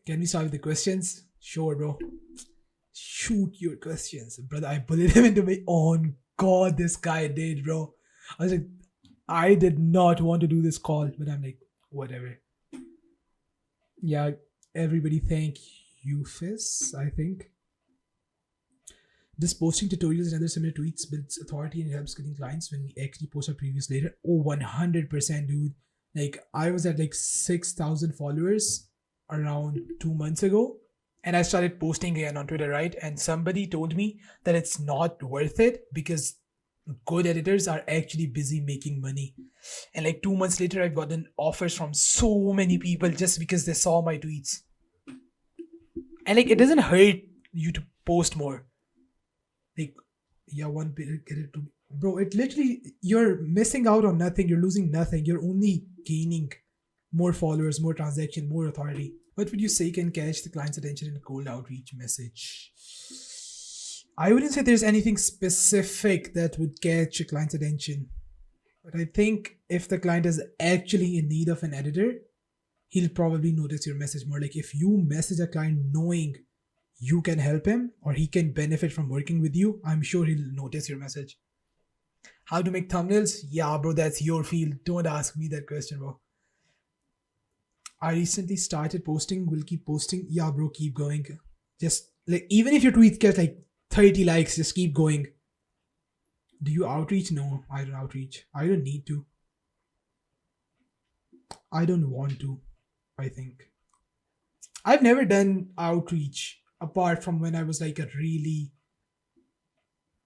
Can we start with the questions? Sure, bro. Shoot your questions, brother. I bullied him into me. Oh God, this guy did, bro. I was like, I did not want to do this call, but I'm like, whatever. Yeah, everybody, thank you, Fizz. I think this posting tutorials and other similar tweets builds authority and helps getting clients when we actually post our previews later. Oh, 100%, dude. Like, I was at like 6,000 followers around 2 months ago, and I started posting again on Twitter, right? And somebody told me that it's not worth it because good editors are actually busy making money. And like 2 months later, I've gotten offers from so many people just because they saw my tweets. And like, it doesn't hurt you to post more. Like, yeah, one bit get it to, bro. It literally, you're missing out on nothing. You're losing nothing. You're only gaining more followers, more transaction, more authority. What would you say can catch the client's attention in a cold outreach message? I wouldn't say there's anything specific that would catch a client's attention, but I think if the client is actually in need of an editor, he'll probably notice your message more. Like if you message a client knowing you can help him or he can benefit from working with you, I'm sure he'll notice your message. How to make thumbnails? Yeah, bro, that's your field. Don't ask me that question, bro. I recently started posting, will keep posting. Yeah, bro, keep going. Just like, even if your tweet gets like 30 likes, just keep going. Do you outreach? No, I don't outreach. I don't need to. I don't want to, I think. I've never done outreach apart from when I was like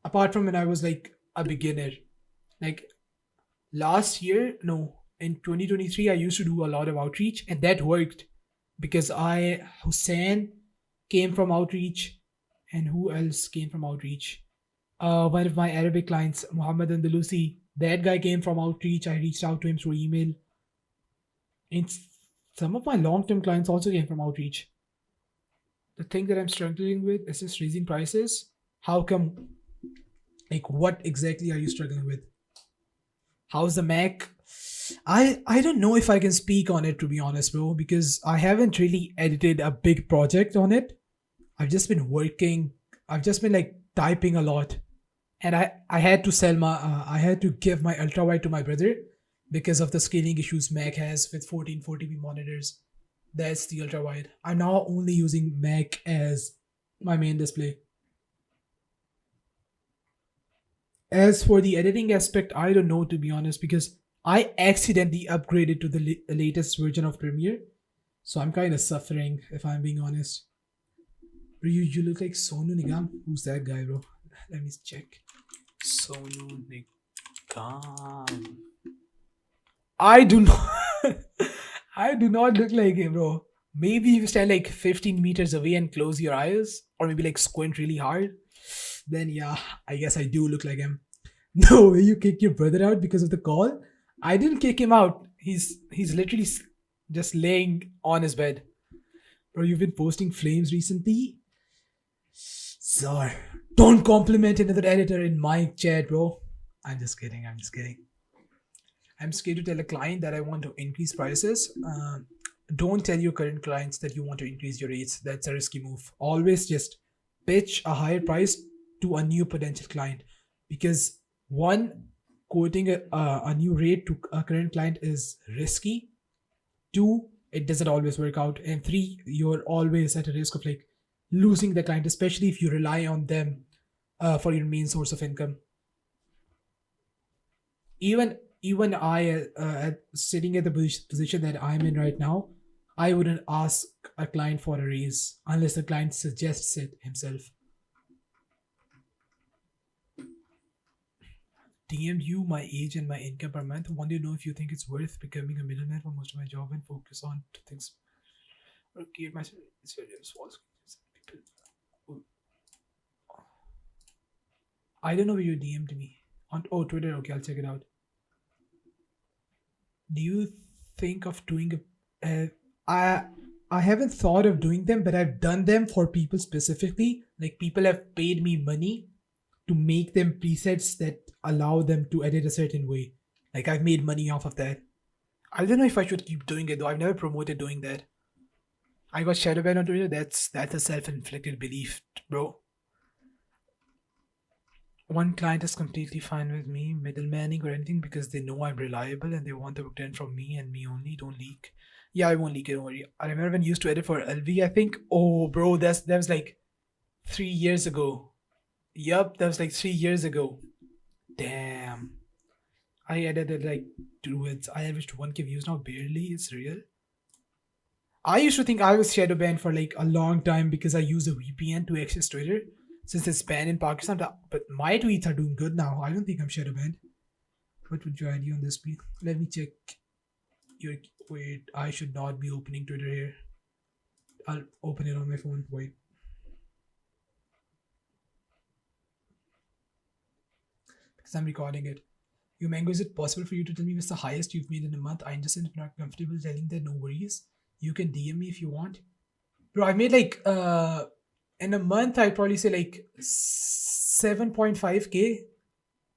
apart from when I was like a beginner. Like last year, no, in 2023, I used to do a lot of outreach and that worked because Hussein came from outreach, and who else came from outreach? One of my Arabic clients, Muhammad Andalusi, that guy came from outreach. I reached out to him through email. And some of my long-term clients also came from outreach. The thing that I'm struggling with is just raising prices. How come? Like, what exactly are you struggling with? How's the Mac? I don't know if I can speak on it, to be honest, bro, because I haven't really edited a big project on it. I've just been working. I've just been like typing a lot, and I had to sell my I had to give my ultra wide to my brother because of the scaling issues Mac has with 1440p monitors. That's the ultra wide. I'm now only using Mac as my main display. As for the editing aspect, I don't know, to be honest, because I accidentally upgraded to the latest version of Premiere. So I'm kind of suffering, if I'm being honest. Bro, you look like Sonu Nigam. Who's that guy, bro? Let me check. Sonu Nigam. I do not. I do not look like him, bro. Maybe if you stand like 15 meters away and close your eyes, or maybe like squint really hard, then yeah, I guess I do look like him. No way, you kick your brother out because of the call? I didn't kick him out. He's literally just laying on his bed. Bro, you've been posting flames recently? Sir, don't compliment another editor in my chat, bro. I'm just kidding. I'm just kidding. I'm scared to tell a client that I want to increase prices. Don't tell your current clients that you want to increase your rates. That's a risky move. Always just pitch a higher price to a new potential client, because one, quoting a new rate to a current client is risky. Two, it doesn't always work out. And three, you're always at a risk of like losing the client, especially if you rely on them for your main source of income. Even I, sitting at the position that I'm in right now, I wouldn't ask a client for a raise unless the client suggests it himself. DM'd you my age and my income per month. Want to know if you think it's worth becoming a middleman for most of my job and focus on things. Okay, my I don't know where you DM'd me on. Oh, Twitter. Okay, I'll check it out. Do you think of doing a? I haven't thought of doing them, but I've done them for people specifically. Like people have paid me money to make them presets that allow them to edit a certain way. Like I've made money off of that. I don't know if I should keep doing it though. I've never promoted doing that. I got shadow banned on Twitter. That's a self-inflicted belief, bro. One client is completely fine with me middlemaning or anything because they know I'm reliable and they want the content from me and me only. Don't leak. Yeah, I won't leak it. Don't worry. I remember when I used to edit for LV. I think. Oh, bro, that was like 3 years ago. Yup, that was like 3 years ago. Damn. I edited like two vids. I averaged 1K views now. Barely. It's real. I used to think I was shadow banned for like a long time because I use a VPN to access Twitter since it's banned in Pakistan. But my tweets are doing good now. I don't think I'm shadow banned. What would your ID on this be? Let me check your. Wait, I should not be opening Twitter here. I'll open it on my phone. Wait. Because I'm recording it. You Mango, is it possible for you to tell me what's the highest you've made in a month? I understand if you're not comfortable telling that, no worries. You can DM me if you want. Bro, I made like in a month I'd probably say like 7.5k.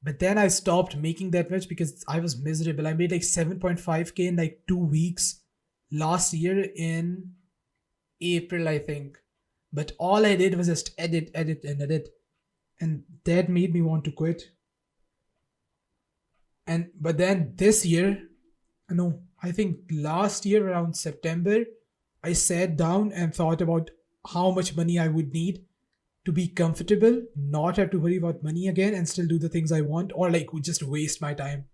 But then I stopped making that much because I was miserable. I made like 7.5k in like 2 weeks last year in April, I think. But all I did was just edit, edit, and edit. And that made me want to quit. And but then this year, no, I think last year around September, I sat down and thought about how much money I would need to be comfortable, not have to worry about money again, and still do the things I want, or like would just waste my time.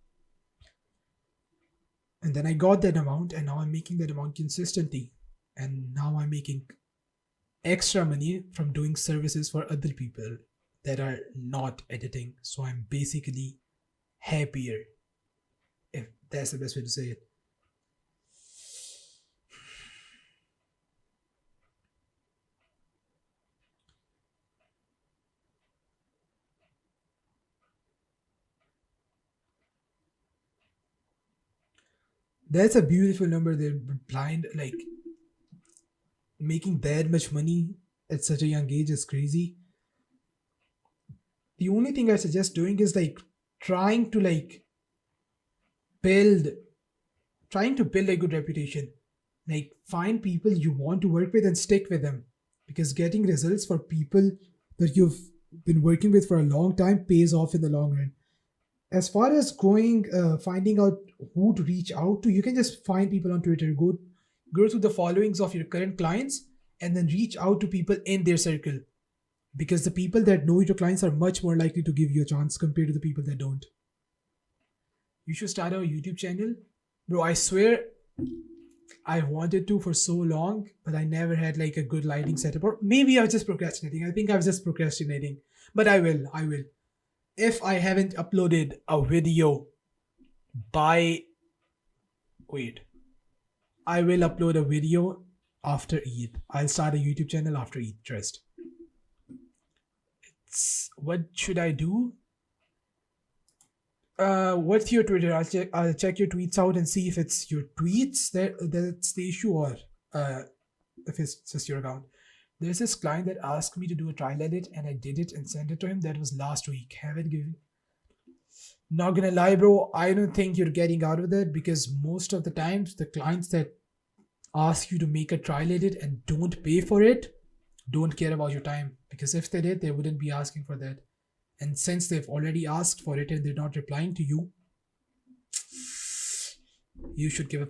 And then I got that amount, and now I'm making that amount consistently. And now I'm making extra money from doing services for other people that are not editing. So I'm basically happier, if that's the best way to say it. That's a beautiful number there. But blind, like making that much money at such a young age is crazy. The only thing I suggest doing is like trying to like build trying to build a good reputation. Like find people you want to work with and stick with them. Because getting results for people that you've been working with for a long time pays off in the long run. As far as finding out who to reach out to, you can just find people on Twitter. Go through the followings of your current clients and then reach out to people in their circle. Because the people that know your clients are much more likely to give you a chance compared to the people that don't. You should start a YouTube channel. Bro, I swear I wanted to for so long, but I never had like a good lighting setup. Or maybe I was just procrastinating. I think I was just procrastinating. But I will. I will. If I haven't uploaded a video by. Wait. I will upload a video after Eid. I'll start a YouTube channel after Eid. Trust. What should I do? What's your Twitter? I'll check your tweets out and see if it's your tweets that's the issue, or if it's just your account. There's this client that asked me to do a trial edit and I did it and sent it to him. That was last week. Haven't given. Not gonna lie, bro. I don't think you're getting out of that because most of the times the clients that ask you to make a trial edit and don't pay for it don't care about your time, because if they did, they wouldn't be asking for that. And since they've already asked for it and they're not replying to you, you should give up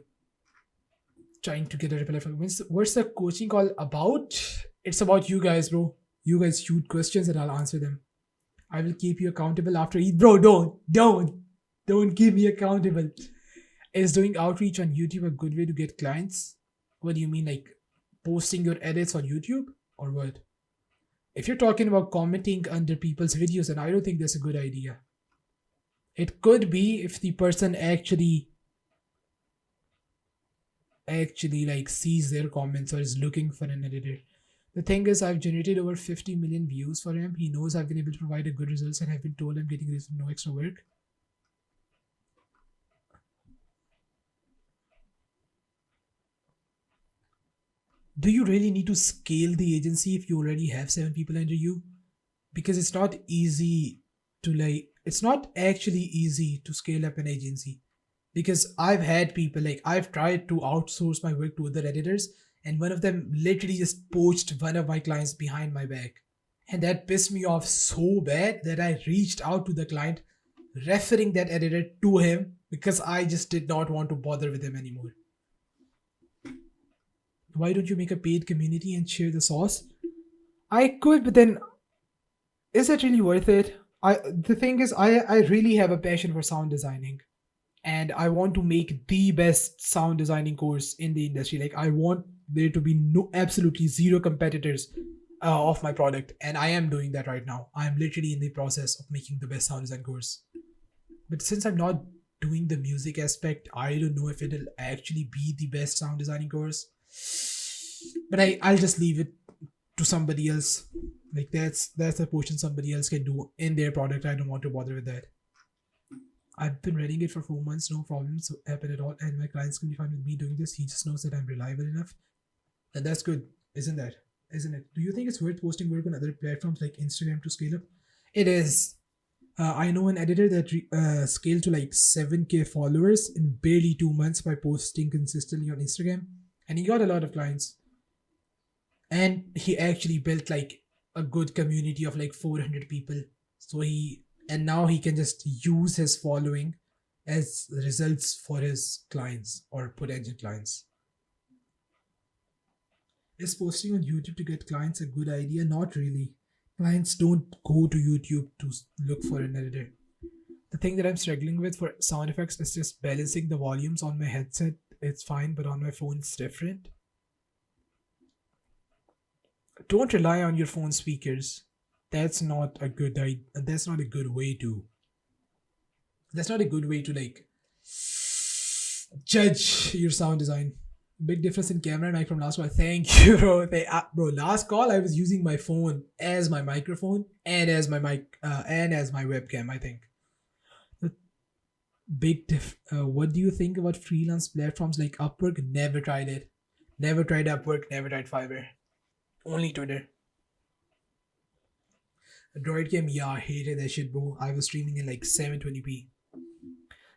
trying to get a reply from. What's the coaching call about? It's about you guys, bro. You guys shoot questions and I'll answer them. I will keep you accountable after Eid. Bro, don't keep me accountable. Is doing outreach on YouTube a good way to get clients? What do you mean, like posting your edits on YouTube or what? If you're talking about commenting under people's videos, then I don't think that's a good idea. It could be if the person actually like sees their comments or is looking for an editor. The thing is, I've generated over 50 million views for him. He knows I've been able to provide a good results and I've been told I'm getting this with no extra work. Do you really need to scale the agency if you already have 7 people under you? Because it's not easy to it's not actually easy to scale up an agency. Because I've had people, like I've tried to outsource my work to other editors and one of them literally just poached one of my clients behind my back. And that pissed me off so bad that I reached out to the client, referring that editor to him because I just did not want to bother with him anymore. Why don't you make a paid community and share the sauce? I could, but then is it really worth it? The thing is, I really have a passion for sound designing, and I want to make the best sound designing course in the industry. Like I want there to be no absolutely zero competitors of my product, and I am doing that right now. I am literally in the process of making the best sound design course. But since I'm not doing the music aspect, I don't know if it'll actually be the best sound designing course. But I'll just leave it to somebody else. Like that's a portion somebody else can do in their product. I don't want to bother with that. I've been running it for 4 months, no problems happen at all, and my clients can be fine with me doing this. He just knows that I'm reliable enough, and that's good, isn't that? Isn't it? Do you think it's worth posting work on other platforms like Instagram to scale up? It is. I know an editor that scaled to like 7K followers in barely 2 months by posting consistently on Instagram, and he got a lot of clients. And he actually built like a good community of like 400 people. So he and now he can just use his following as results for his clients or potential clients. Is posting on YouTube to get clients a good idea? Not really. Clients don't go to YouTube to look for an editor. The thing that I'm struggling with for sound effects is just balancing the volumes on my headset. It's fine, but on my phone it's different. Don't rely on your phone speakers. That's not a good idea. That's not a good way to. That's not a good way to like judge your sound design. Big difference in camera and mic from last one. Thank you, bro. Bro, last call I was using my phone as my microphone and as my mic and as my webcam. I think the big diff. What do you think about freelance platforms like Upwork? Never tried it. Never tried Upwork. Never tried Fiverr. Only Twitter. Droid cam, yeah, I hated that shit, bro. I was streaming in like 720p.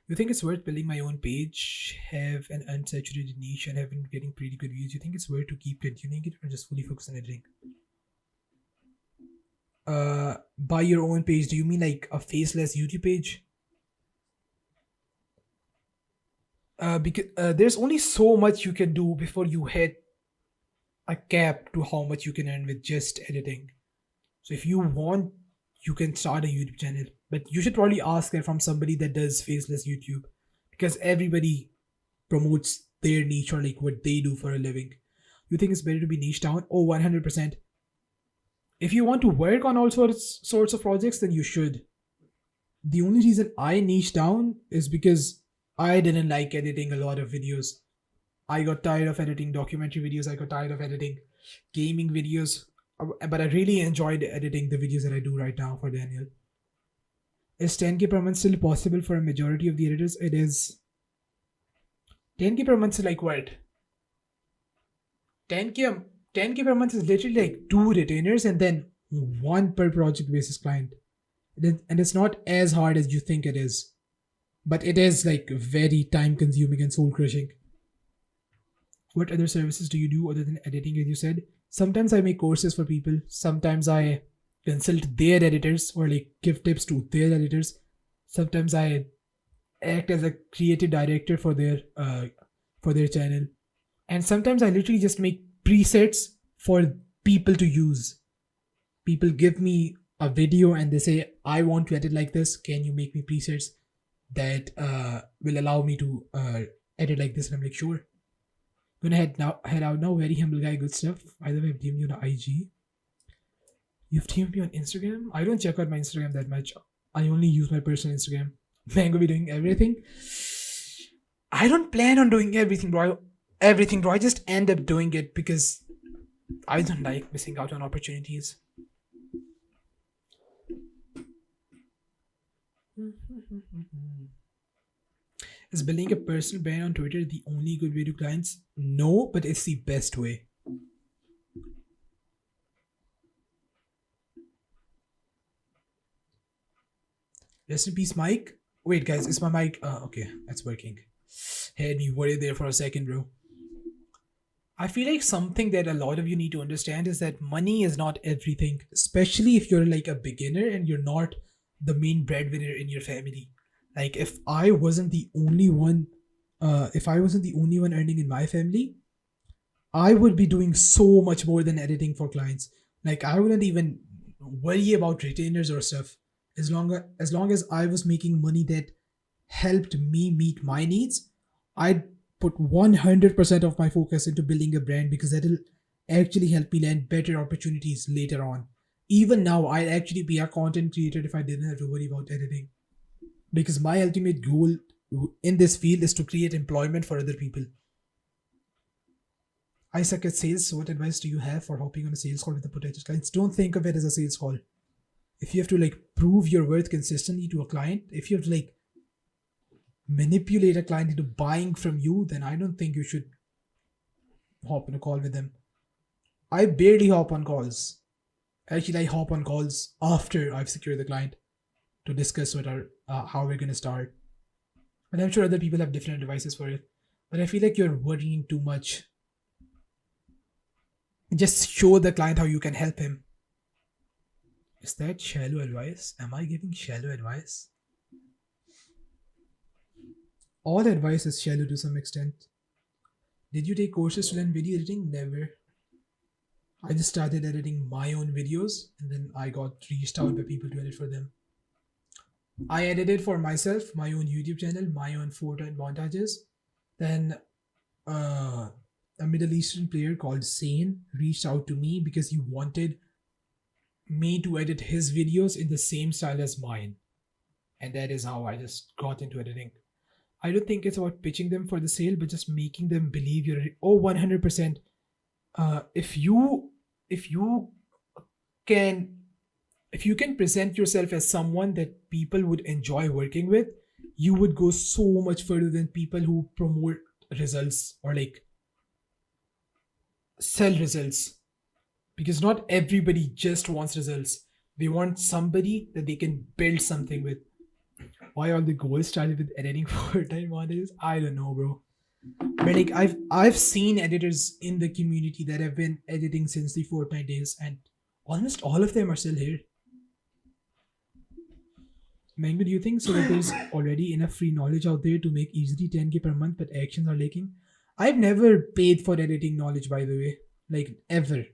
You think it's worth building my own page, have an unsaturated niche, and have been getting pretty good views? You think it's worth to keep continuing it or just fully focus on editing? Buy your own page. Do you mean like a faceless YouTube page? Because there's only so much you can do before you hit a cap to how much you can earn with just editing. So if you want, you can start a YouTube channel, but you should probably ask it from somebody that does faceless YouTube, because everybody promotes their niche or like what they do for a living. You think it's better to be niche down? Oh, 100%. If you want to work on all sorts of projects, then you should. The only reason I niche down is because I didn't like editing a lot of videos. I got tired of editing documentary videos. I got tired of editing gaming videos. But I really enjoyed editing the videos that I do right now for Daniel. Is 10K per month still possible for a majority of the editors? It is. 10K per month is like what? 10K per month is literally like 2 retainers and then 1 per project basis client. And it's not as hard as you think it is. But it is like very time consuming and soul crushing. What other services do you do other than editing, as you said? Sometimes I make courses for people. Sometimes I consult their editors or like give tips to their editors. Sometimes I act as a creative director for their channel. And sometimes I literally just make presets for people to use. People give me a video and they say, I want to edit like this. Can you make me presets that will allow me to edit like this? And I'm like, sure. Gonna head out now. Very humble guy, good stuff. Either way, I've DM'd you on IG. You've DM'd me on Instagram? I don't check out my Instagram that much. I only use my personal Instagram. Mango be doing everything. I don't plan on doing everything, bro. I just end up doing it because I don't like missing out on opportunities. Is building a personal brand on Twitter the only good way to clients? No, but it's the best way. Rest in peace, Mike. Wait, guys, is my mic? Okay, that's working. Had me worried there for a second, bro. I feel like something that a lot of you need to understand is that money is not everything, especially if you're like a beginner and you're not the main breadwinner in your family. Like if I wasn't the only one earning in my family, I would be doing so much more than editing for clients. Like I wouldn't even worry about retainers or stuff. As long as I was making money that helped me meet my needs, I'd put 100% of my focus into building a brand because that'll actually help me land better opportunities later on. Even now, I'd actually be a content creator if I didn't have to worry about editing. Because my ultimate goal in this field is to create employment for other people. I suck at sales, so what advice do you have for hopping on a sales call with the potential clients? Don't think of it as a sales call. If you have to like prove your worth consistently to a client, if you have to like manipulate a client into buying from you, then I don't think you should hop on a call with them. I barely hop on calls. Actually, I hop on calls after I've secured the client to discuss how we're gonna start. And I'm sure other people have different devices for it. But I feel like you're worrying too much. Just show the client how you can help him. Is that shallow advice? Am I giving shallow advice? All advice is shallow to some extent. Did you take courses to learn video editing? Never. I just started editing my own videos and then I got reached out by people to edit for them. I edited for myself, my own YouTube channel, my own photo and montages. Then a Middle Eastern player called Sane reached out to me because he wanted me to edit his videos in the same style as mine. And that is how I just got into editing. I don't think it's about pitching them for the sale, but just making them believe you're 100%. If you can if you can present yourself as someone that people would enjoy working with, you would go so much further than people who promote results or like sell results. Because not everybody just wants results. They want somebody that they can build something with. Why all the goals started with editing Fortnite montages? I don't know, bro. But like I've seen editors in the community that have been editing since the Fortnite days, and almost all of them are still here. Mango, do you think so that there's already enough free knowledge out there to make easily 10k per month, but actions are lacking? I've never paid for editing knowledge, by the way. Like ever.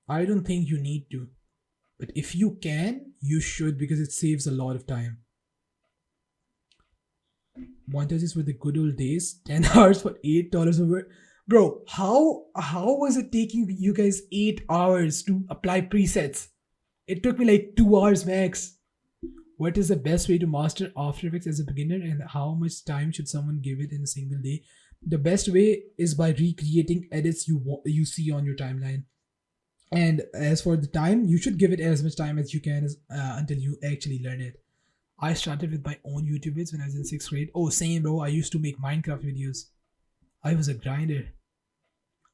I don't think you need to. But if you can, you should because it saves a lot of time. Montages were the good old days. 10 hours for $8 over. Bro, how was it taking you guys 8 hours to apply presets? It took me like 2 hours max. What is the best way to master After Effects as a beginner, and how much time should someone give it in a single day? The best way is by recreating edits you see on your timeline. And as for the time, you should give it as much time as you can until you actually learn it. I started with my own YouTube vids when I was in 6th grade. Oh, same bro. I used to make Minecraft videos. I was a grinder.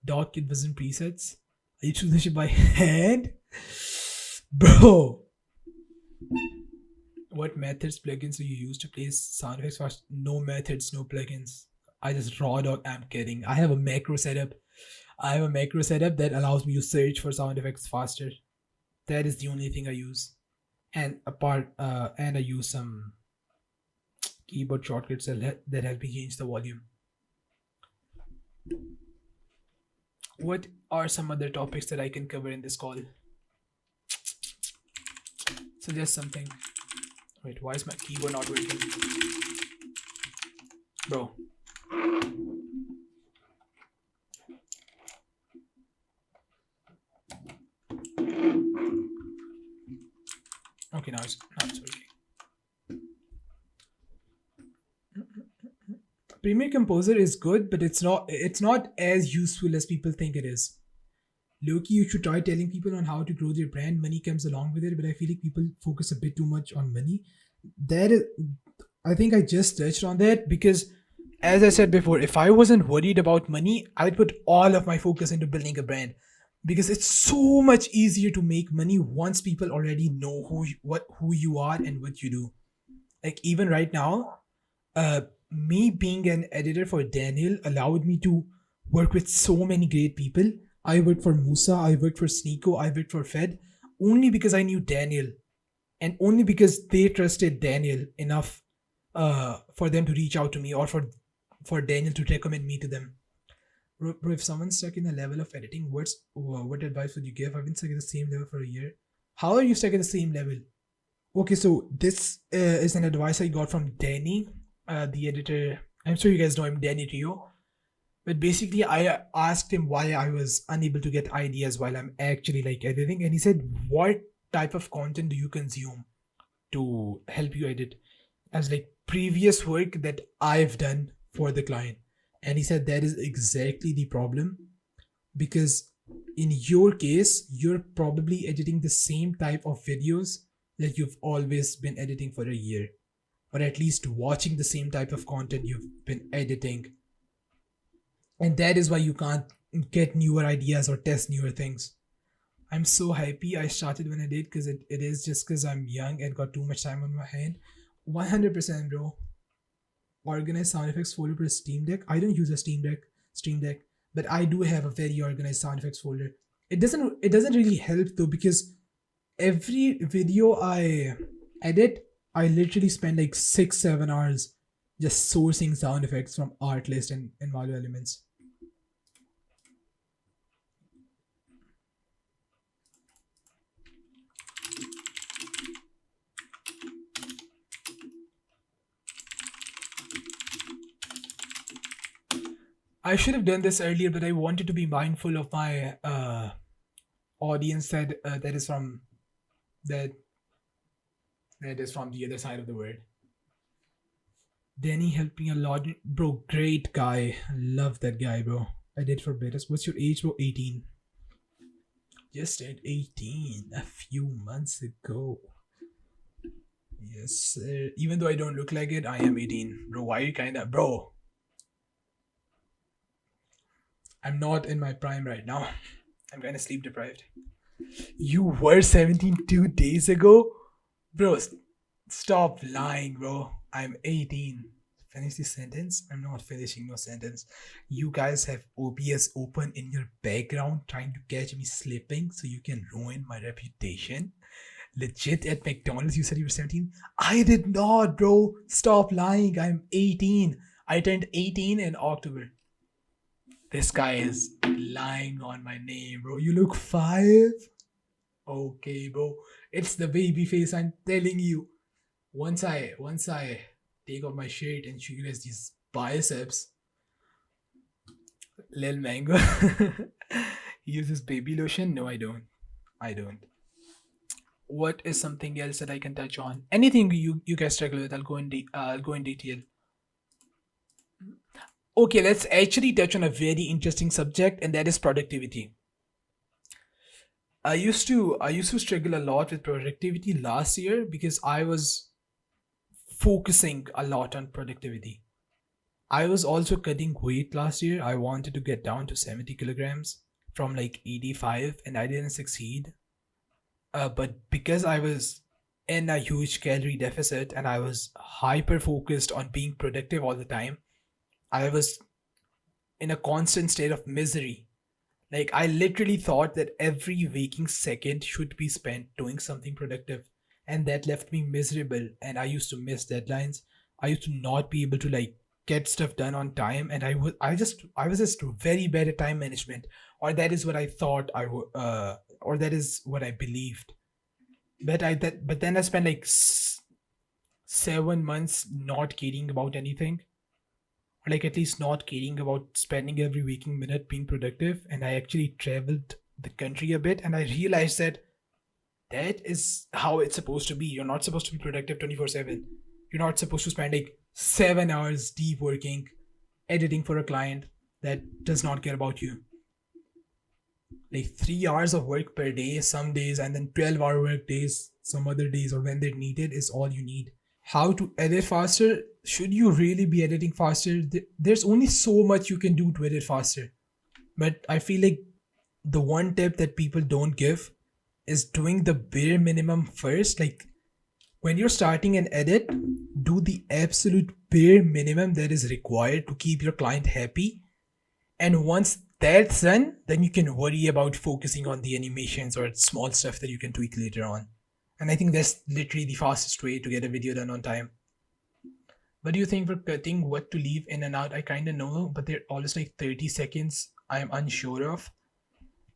Dog Kid was in presets. I used to do this shit by hand. Bro. What methods, plugins do you use to play sound effects fast? No methods, no plugins. I just raw dog. I'm kidding. I have a macro setup. That allows me to search for sound effects faster. That is the only thing I use. And I use some keyboard shortcuts that help me change the volume. What are some other topics that I can cover in this call? Suggest something. Wait, why is my keyboard not working? Bro. Okay, now it's working. Premiere Composer is good, but it's not as useful as people think it is. Loki, you should try telling people on how to grow their brand. Money comes along with it, but I feel like people focus a bit too much on money. I think I just touched on that because, as I said before, if I wasn't worried about money, I would put all of my focus into building a brand. Because it's so much easier to make money once people already know who you are and what you do. Like even right now, me being an editor for Daniel allowed me to work with so many great people. I worked for Musa, I worked for Sneeko, I worked for Fed, only because I knew Daniel, and only because they trusted Daniel enough for them to reach out to me, or for Daniel to recommend me to them. Bro, if someone's stuck in a level of editing, what advice would you give? I've been stuck at the same level for a year. How are you stuck at the same level? Okay, so this is an advice I got from Danny, the editor. I'm sure you guys know him, Danny Rio. But basically, I asked him why I was unable to get ideas while I'm actually like editing, and he said, "What type of content do you consume to help you edit?" As like previous work that I've done for the client, and he said that is exactly the problem, because in your case, you're probably editing the same type of videos that you've always been editing for a year, or at least watching the same type of content you've been editing, and that is why you can't get newer ideas or test newer things. I'm so happy I started when I did, because it is just because I'm young and got too much time on my hand. 100%, bro. Organized sound effects folder for Steam Deck. I don't use a Stream Deck, but I do have a very organized sound effects folder. It doesn't really help though, because every video I edit, I literally spend like 6-7 hours just sourcing sound effects from Artlist and Value Elements. I should have done this earlier, but I wanted to be mindful of my audience that is from that that is from the other side of the world. Danny helped me a lot, bro. Great guy, love that guy, bro. I did for betas. What's your age, bro? 18. Just at 18 a few months ago. Yes, sir. Even though I don't look like it, I am 18, bro. Why you kinda, bro? I'm not in my prime right now. I'm kind of sleep deprived. You were 17 2 days ago? Bro, stop lying, bro. I'm 18. Finish the sentence? I'm not finishing no sentence. You guys have OBS open in your background trying to catch me sleeping so you can ruin my reputation. Legit, at McDonald's you said you were 17? I did not, bro. Stop lying. I'm 18. I turned 18 in October. This guy is lying on my name, bro. You look 5? Okay, bro. It's the baby face, I'm telling you. Once I take off my shirt and show you guys these biceps. Lil Mango. He uses baby lotion? No, I don't. What is something else that I can touch on? Anything you guys struggle with, I'll go in detail. Okay, let's actually touch on a very interesting subject, and that is productivity. I used to struggle a lot with productivity last year because I was focusing a lot on productivity. I was also cutting weight last year. I wanted to get down to 70 kilograms from like 85, and I didn't succeed. But because I was in a huge calorie deficit and I was hyper focused on being productive all the time, I was in a constant state of misery. Like, I literally thought that every waking second should be spent doing something productive. And that left me miserable. And I used to miss deadlines. I used to not be able to like get stuff done on time. And I was just very bad at time management. Or that is what I thought or that is what I believed. But then I spent like 7 months not caring about anything, or like at least not caring about spending every waking minute being productive. And I actually traveled the country a bit, and I realized that is how it's supposed to be. You're not supposed to be productive 24/7. You're not supposed to spend like 7 hours deep working, editing for a client that does not care about you. Like 3 hours of work per day some days, and then 12-hour work days some other days, or when they're needed, is all you need. How to edit faster? Should you really be editing faster? There's only so much you can do to edit faster. But I feel like the one tip that people don't give is doing the bare minimum first. Like, when you're starting an edit, do the absolute bare minimum that is required to keep your client happy. And once that's done, then you can worry about focusing on the animations or small stuff that you can tweak later on. And I think that's literally the fastest way to get a video done on time. What do you think for cutting what to leave in and out? I kind of know, but they're always like 30 seconds I'm unsure of.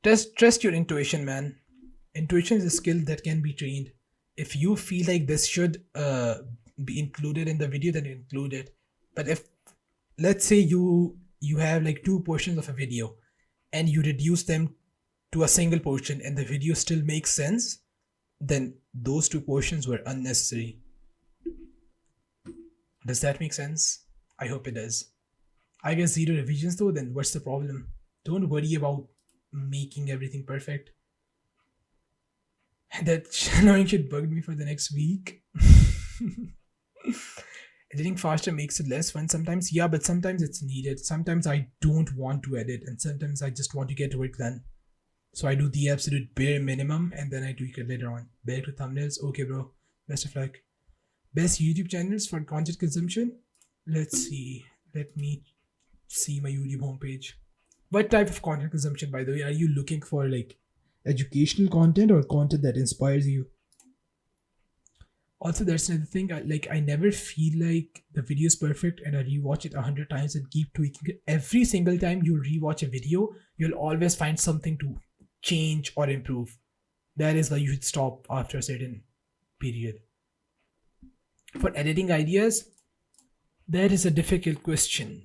Trust your intuition, man. Intuition is a skill that can be trained. If you feel like this should be included in the video, then include it. But if, let's say you have like two portions of a video and you reduce them to a single portion and the video still makes sense, then those two portions were unnecessary. Does that make sense? I hope it does. I guess 0 revisions though, then what's the problem? Don't worry about making everything perfect. That annoying shit bugged me for the next week. Editing faster makes it less fun sometimes. Yeah, but sometimes it's needed. Sometimes I don't want to edit and sometimes I just want to get work done. So I do the absolute bare minimum and then I tweak it later on. Back to thumbnails. Okay, bro. Best of luck. Best YouTube channels for content consumption. Let's see. Let me see my YouTube homepage. What type of content consumption, by the way? Are you looking for like educational content or content that inspires you? Also, that's another thing. I never feel like the video is perfect and I rewatch it 100 times and keep tweaking it. Every single time you rewatch a video, you'll always find something to change or improve. That is why you should stop after a certain period. For editing ideas, that is a difficult question.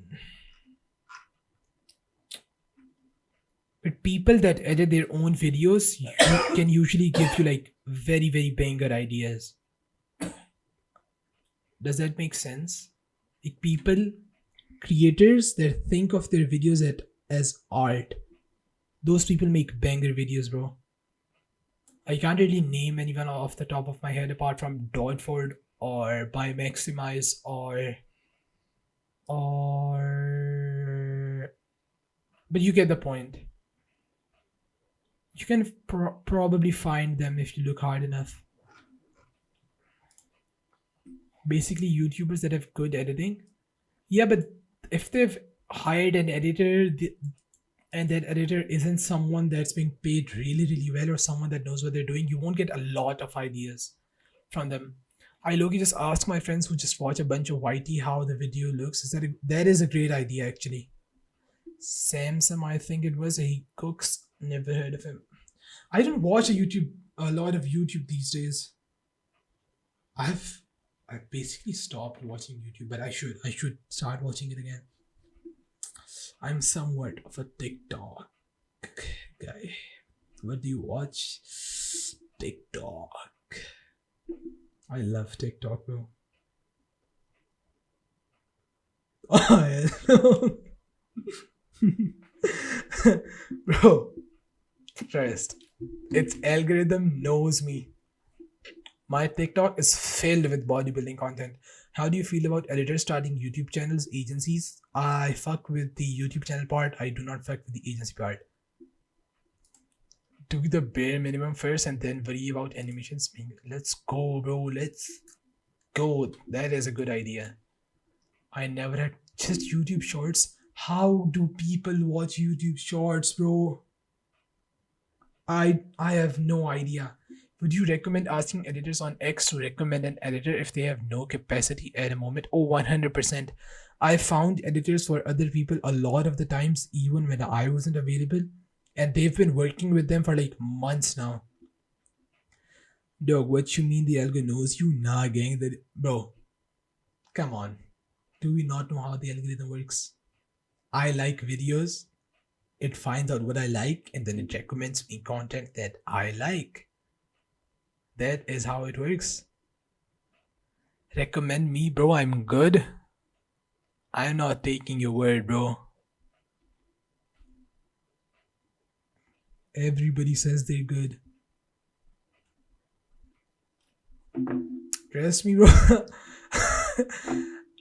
But people that edit their own videos can usually give you like very, very banger ideas. Does that make sense? Like people, creators that think of their videos as art, those people make banger videos, bro. I can't really name anyone off the top of my head apart from Dodford or by Maximize or but you get the point. You can probably find them if you look hard enough. Basically YouTubers that have good editing. Yeah, but if they've hired an editor and that editor isn't someone that's being paid really, really well or someone that knows what they're doing, you won't get a lot of ideas from them. I low-key just ask my friends who just watch a bunch of YT how the video looks. That is a great idea actually. Samsung, I think it was. He cooks. Never heard of him. I don't watch a lot of YouTube these days. I've basically stopped watching YouTube, but I should start watching it again. I'm somewhat of a TikTok guy. What do you watch? TikTok. I love TikTok, bro. Oh, yeah. Bro, trust. Its algorithm knows me. My TikTok is filled with bodybuilding content. How do you feel about editors starting YouTube channels, agencies? I fuck with the YouTube channel part. I do not fuck with the agency part. Do the bare minimum first and then worry about animations. Let's go, bro. Let's go. That is a good idea. I never had just YouTube shorts. How do people watch YouTube shorts, bro? I have no idea. Would you recommend asking editors on X to recommend an editor if they have no capacity at a moment? Oh, 100%. I found editors for other people a lot of the times, even when I wasn't available. And they've been working with them for like months now. Dog, what you mean the algo knows you? Nah, gang. Bro, come on. Do we not know how the algorithm works? I like videos. It finds out what I like and then it recommends me content that I like. That is how it works. Recommend me, bro. I'm good. I'm not taking your word, bro. Everybody says they're good. Trust me, bro.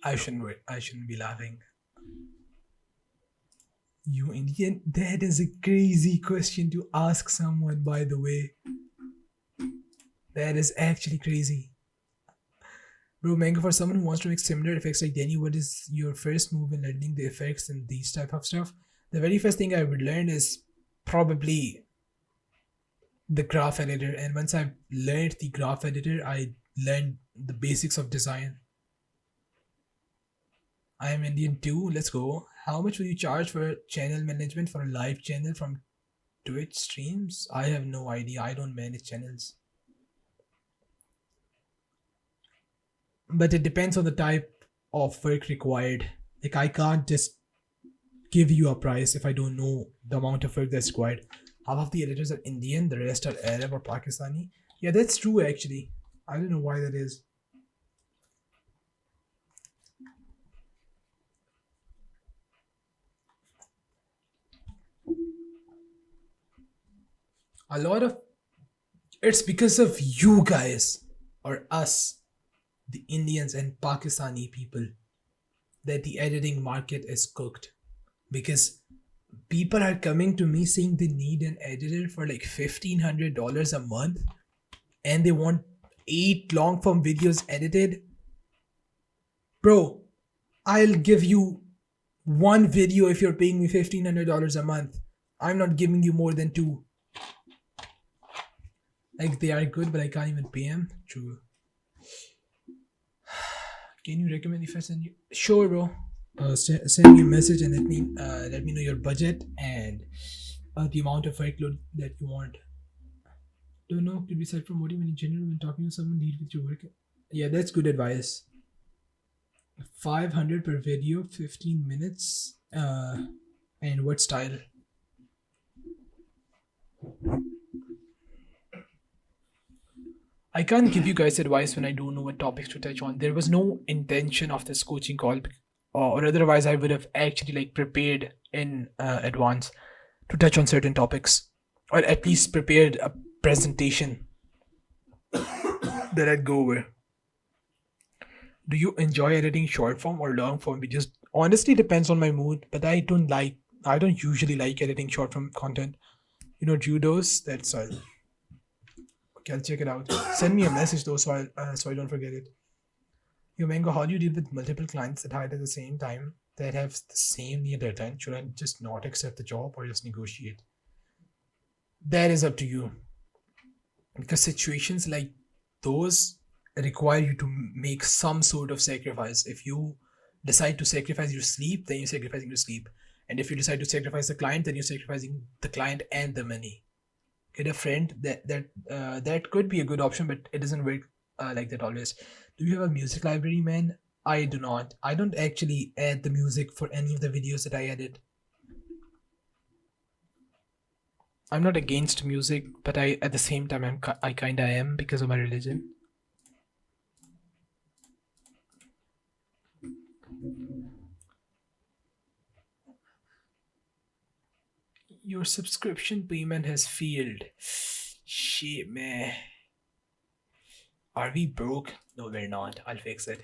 I shouldn't be laughing. You Indian? That is a crazy question to ask someone, by the way. That is actually crazy. Bro, Mango, for someone who wants to make similar effects like Danny, what is your first move in learning the effects and these type of stuff? The very first thing I would learn is probably the graph editor. And once I've learned the graph editor, I learned the basics of design. I am Indian too. Let's go. How much will you charge for channel management for a live channel from Twitch streams? I have no idea. I don't manage channels. But it depends on the type of work required. Like, I can't just give you a price if I don't know the amount of work that's required. Half of the editors are Indian, the rest are Arab or Pakistani. Yeah, that's true actually. I don't know why that is. A lot of it's because of you guys or us, the Indians and Pakistani people, that the editing market is cooked. Because people are coming to me saying they need an editor for like $1,500 a month and they want 8 long form videos edited. Bro, I'll give you one video if you're paying me $1,500 a month. I'm not giving you more than two. Like, they are good, but I can't even pay them. True. Can you recommend if I send you? Sure, bro. Send me a message and let me know your budget and the amount of workload that you want. Don't know. Could be self-promoting when in general when talking to someone lead with your work. Yeah, that's good advice. 500 per video, 15 minutes. And what style? I can't give you guys advice when I don't know what topics to touch on. There was no intention of this coaching call, or otherwise I would have actually like prepared in advance to touch on certain topics, or at least prepared a presentation that I'd go over. Do you enjoy editing short form or long form videos? Honestly, depends on my mood, but I don't usually like editing short form content. You know, judos. That's all. Okay, I'll check it out. Send me a message though, so I don't forget it. Yo, Mango, how do you deal with multiple clients that hire at the same time that have the same near deadline? Should I just not accept the job or just negotiate? That is up to you. Because situations like those require you to make some sort of sacrifice. If you decide to sacrifice your sleep, then you're sacrificing your sleep. And if you decide to sacrifice the client, then you're sacrificing the client and the money. Get a friend. That could be a good option, but it doesn't work like that always. Do you have a music library, man? I do not. I don't actually add the music for any of the videos that I edit. I'm not against music, but I at the same time I kinda am because of my religion. Your subscription payment has failed. Shit, man. Are we broke? No, we're not. I'll fix it.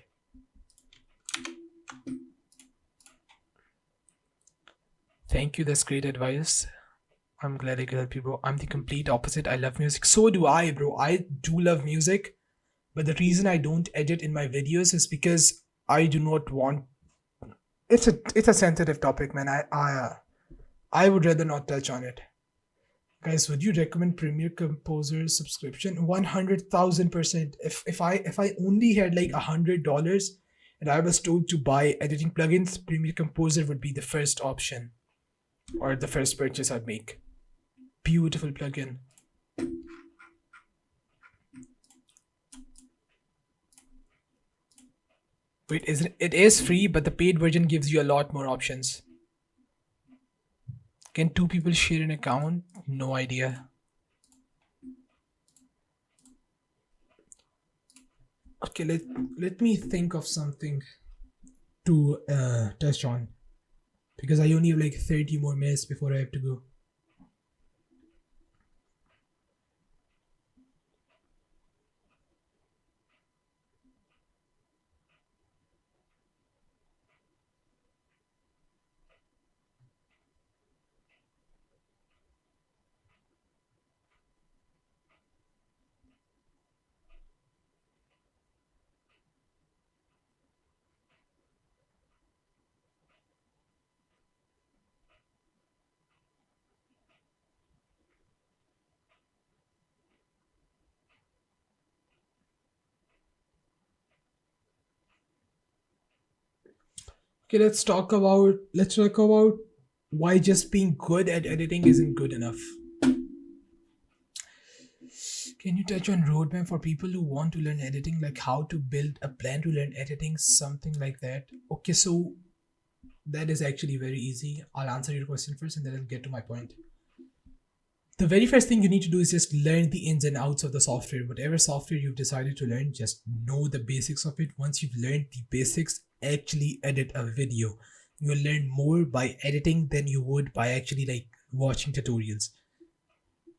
Thank you. That's great advice. I'm glad I could help you, bro. I'm the complete opposite. I love music. So do I, bro. I do love music. But the reason I don't edit in my videos is because I do not want. It's a sensitive topic, man. I would rather not touch on it. Guys, would you recommend Premiere Composer subscription? 100,000%. If I only had like $100 and I was told to buy editing plugins, Premiere Composer would be the first option or the first purchase I'd make. Beautiful plugin. Wait, it is free, but the paid version gives you a lot more options. Can two people share an account? No idea. Okay, let me think of something to touch on because I only have like 30 more minutes before I have to go. Okay, let's talk about why just being good at editing isn't good enough. Can you touch on roadmap for people who want to learn editing, like how to build a plan to learn editing, something like that? Okay, so that is actually very easy. I'll answer your question first and then I'll get to my point. The very first thing you need to do is just learn the ins and outs of the software. Whatever software you've decided to learn, just know the basics of it. Once you've learned the basics, actually edit a video. You'll learn more by editing than you would by actually like watching tutorials.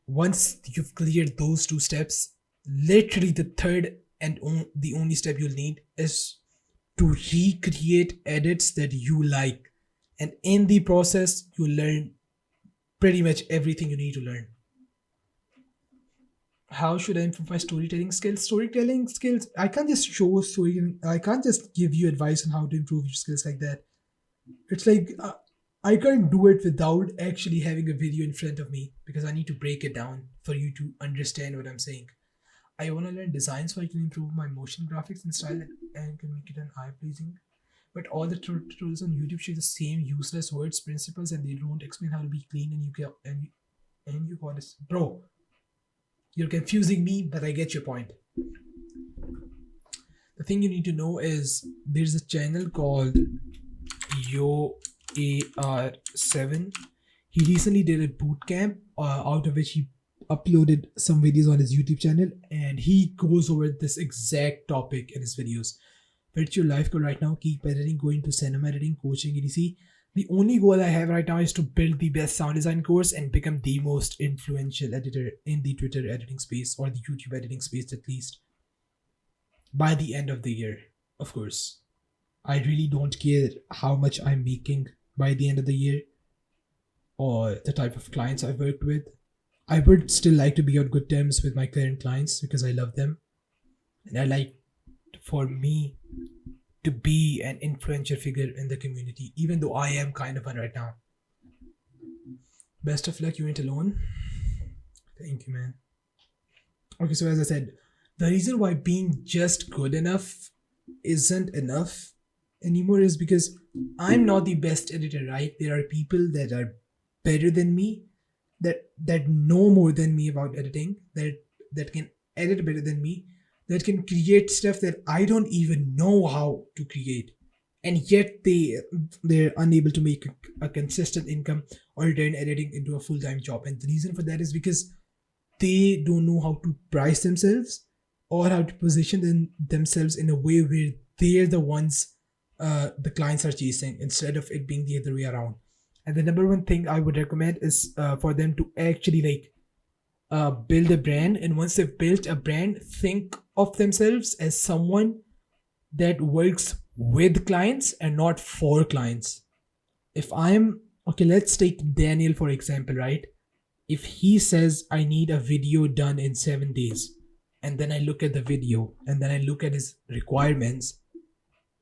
Once you've cleared those two steps, literally the third and the only step you'll need is to recreate edits that you like. And in the process, you'll learn pretty much everything you need to learn. How should I improve my storytelling skills? Storytelling skills, I can't just show story. I can't just give you advice on how to improve your skills like that. It's like I can't do it without actually having a video in front of me because I need to break it down for you to understand what I'm saying. I want to learn design so I can improve my motion graphics and style and can make it an eye pleasing. But all the tutorials on YouTube share the same useless words, principles, and they don't explain how to be clean. And you can and you got this, bro. You're confusing me, but I get your point. The thing you need to know is there's a channel called Yo AR7. He recently did a boot camp out of which he uploaded some videos on his YouTube channel, and he goes over this exact topic in his videos. What's your life goal right now? Keep editing, go into cinema editing, coaching, etc. The only goal I have right now is to build the best sound design course and become the most influential editor in the Twitter editing space or the YouTube editing space at least by the end of the year, of course. I really don't care how much I'm making by the end of the year or the type of clients I've worked with. I would still like to be on good terms with my current clients because I love them. And I like for me to be an influential figure in the community, even though I am kind of one right now. Best of luck, you ain't alone. Thank you, man. Okay, so as I said, the reason why being just good enough isn't enough anymore is because I'm not the best editor, right? There are people that are better than me, that know more than me about editing, that can edit better than me, that can create stuff that I don't even know how to create, and yet they're unable to make a consistent income or turn editing into a full-time job. And the reason for that is because they don't know how to price themselves or how to position themselves in a way where they're the ones the clients are chasing instead of it being the other way around. And the number one thing I would recommend is for them to actually build a brand. And once they've built a brand, think of themselves as someone that works with clients and not for clients. If I'm okay, let's take Daniel for example, right? If he says I need a video done in 7 days, and then I look at the video and then I look at his requirements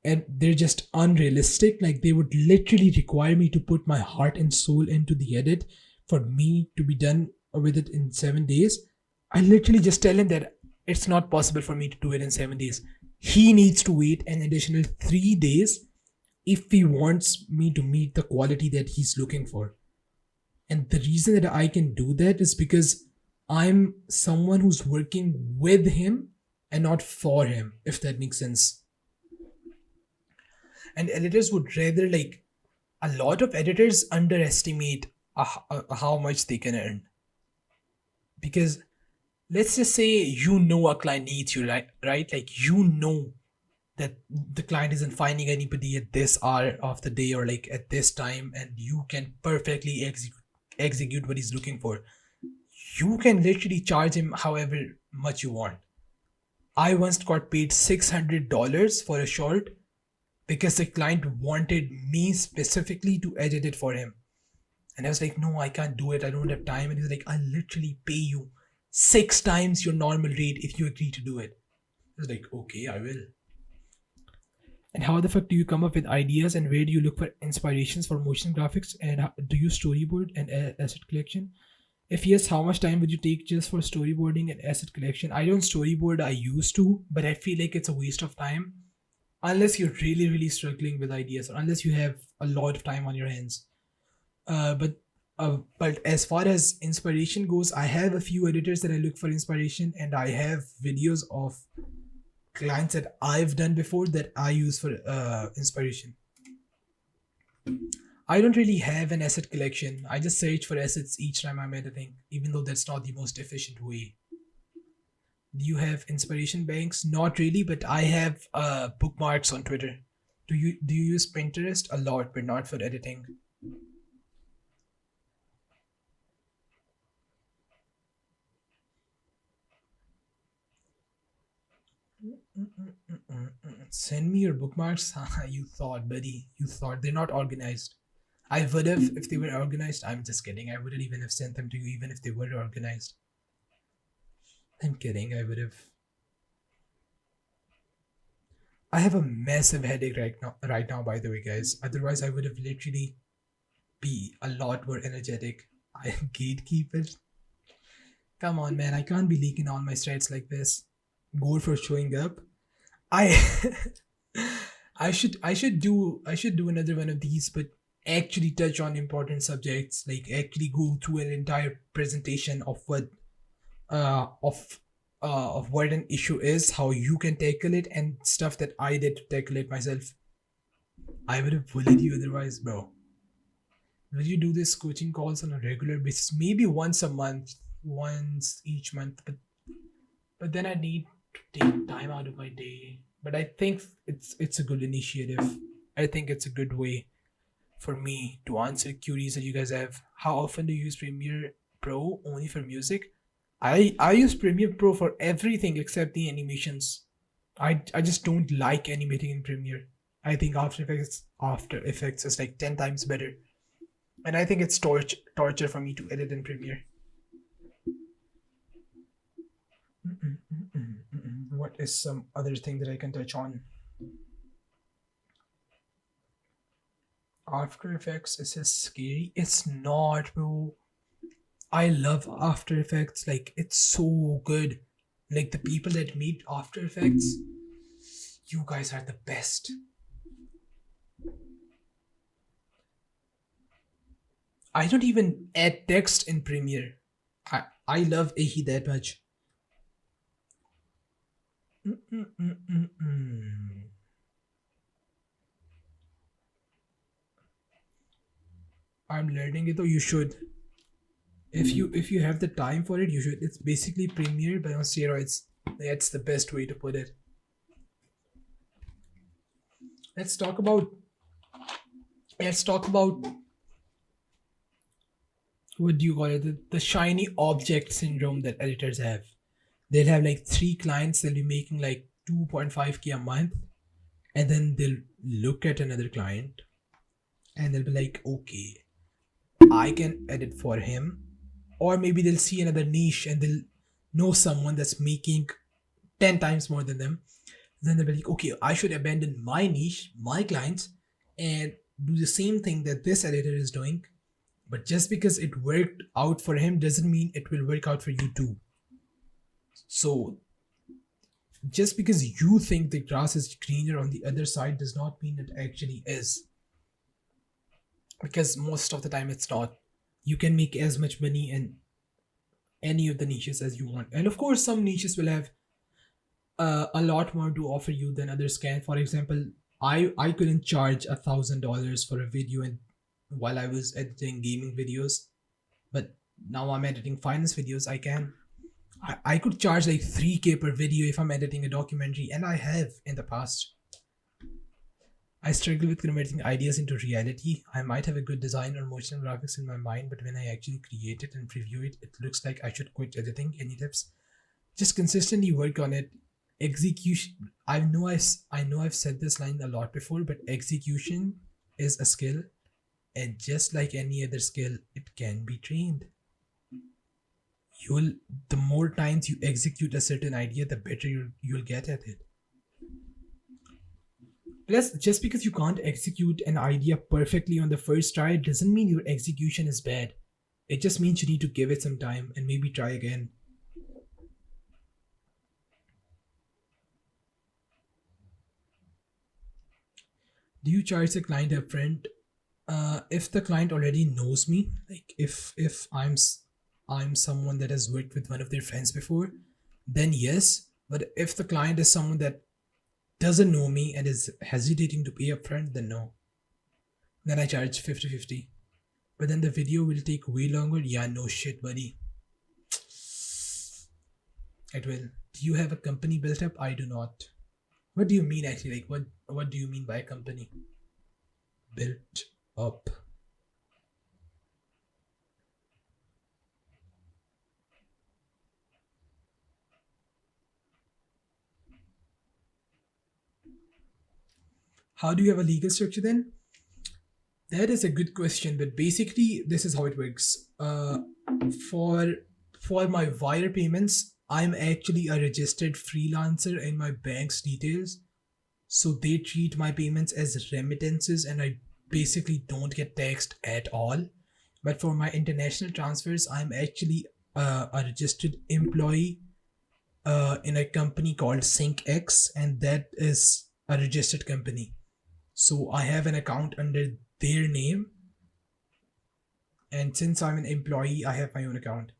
and they're just unrealistic, like they would literally require me to put my heart and soul into the edit for me to be done with it in 7 days, I literally just tell him that it's not possible for me to do it in 7 days. He needs to wait an additional 3 days if he wants me to meet the quality that he's looking for. And the reason that I can do that is because I'm someone who's working with him and not for him, if that makes sense. And editors would rather a lot of editors underestimate how much they can earn. Because let's just say a client needs you, right? Like that the client isn't finding anybody at this hour of the day or at this time, and you can perfectly execute what he's looking for. You can literally charge him however much you want. I once got paid $600 for a short because the client wanted me specifically to edit it for him. And I was like, no, I can't do it. I don't have time. And he's like, I'll literally pay you 6 times your normal rate if you agree to do it. I was like, okay, I will. And how the fuck do you come up with ideas, and where do you look for inspirations for motion graphics, and do you storyboard and asset collection? If yes, how much time would you take just for storyboarding and asset collection? I don't storyboard, I used to, but I feel like it's a waste of time unless you're really really struggling with ideas, or unless you have a lot of time on your hands. But as far as inspiration goes, I have a few editors that I look for inspiration, and I have videos of clients that I've done before that I use for inspiration. I don't really have an asset collection. I just search for assets each time I'm editing, even though that's not the most efficient way. Do you have inspiration banks? Not really, but I have bookmarks on Twitter. Do you use Pinterest? A lot, but not for editing. Send me your bookmarks. You thought, buddy. You thought they're not organized. I would have if they were organized. I'm just kidding. I wouldn't even have sent them to you even if they were organized. I'm kidding. I would have. I have a massive headache right now. Right now, by the way, guys. Otherwise, I would have literally be a lot more energetic. I am gatekeeper. Come on, man. I can't be leaking all my strats like this. Goal for showing up. I I should do another one of these, but actually touch on important subjects, like actually go through an entire presentation of uh of of what an issue is, how you can tackle it, and stuff that I did to tackle it myself. I would have bullied you otherwise, bro. Will you do this coaching calls on a regular basis? Maybe once a month, once each month, but then I need to take time out of my day. But I think it's a good initiative. I think it's a good way for me to answer queries that you guys have. How often do you use Premiere Pro only for music? I use Premiere Pro for everything except the animations. I just don't like animating in Premiere. I think After Effects is like 10 times better. And I think it's torture for me to edit in Premiere. What is some other thing that I can touch on? After Effects is this scary? It's not, bro. I love After Effects. Like, it's so good. Like, the people that made After Effects, you guys are the best. I don't even add text in Premiere. I love Ahi that much. Mm-mm-mm-mm-mm. I'm learning it though. You should. If you have the time for it, you should. It's basically Premiere but on steroids. That's the best way to put it. Let's talk about let's talk about what do you call it? The shiny object syndrome that editors have. They'll have like three clients. They'll be making like 2.5K a month, and then they'll look at another client and they'll be like, okay, I can edit for him. Or maybe they'll see another niche and they'll know someone that's making 10 times more than them. Then they'll be like, okay, I should abandon my niche, my clients, and do the same thing that this editor is doing. But just because it worked out for him doesn't mean it will work out for you too. So just because you think the grass is greener on the other side does not mean it actually is. Because most of the time it's not. You can make as much money in any of the niches as you want. And of course, some niches will have a lot more to offer you than others can. For example, I couldn't charge $1,000 for a video and while I was editing gaming videos, but now I'm editing finance videos. I can. I could charge like 3K per video if I'm editing a documentary, and I have in the past. I struggle with converting ideas into reality. I might have a good design or motion graphics in my mind, but when I actually create it and preview it, it looks like I should quit editing. Any tips? Just consistently work on it. Execution. I know I've said this line a lot before, but execution is a skill, and just like any other skill, it can be trained. You'll The more times you execute a certain idea, the better you'll get at it. Plus, just because you can't execute an idea perfectly on the first try doesn't mean your execution is bad. It just means you need to give it some time and maybe try again. Do you charge the client upfront? If the client already knows me, like if I'm someone that has worked with one of their friends before, then yes. But if the client is someone that doesn't know me and is hesitating to pay upfront, then no. Then I charge 50-50. But then the video will take way longer. Yeah, no shit, buddy. It will. Do you have a company built up? I do not. What do you mean actually? Like what do you mean by a company built up? How do you have a legal structure then? That is a good question, but basically this is how it works. For for my wire payments, I'm actually a registered freelancer in my bank's details, so they treat my payments as remittances, and I basically don't get taxed at all. But for my international transfers, I'm actually a registered employee in a company called SyncX, and that is a registered company. So I have an account under their name, and since I'm an employee, I have my own account.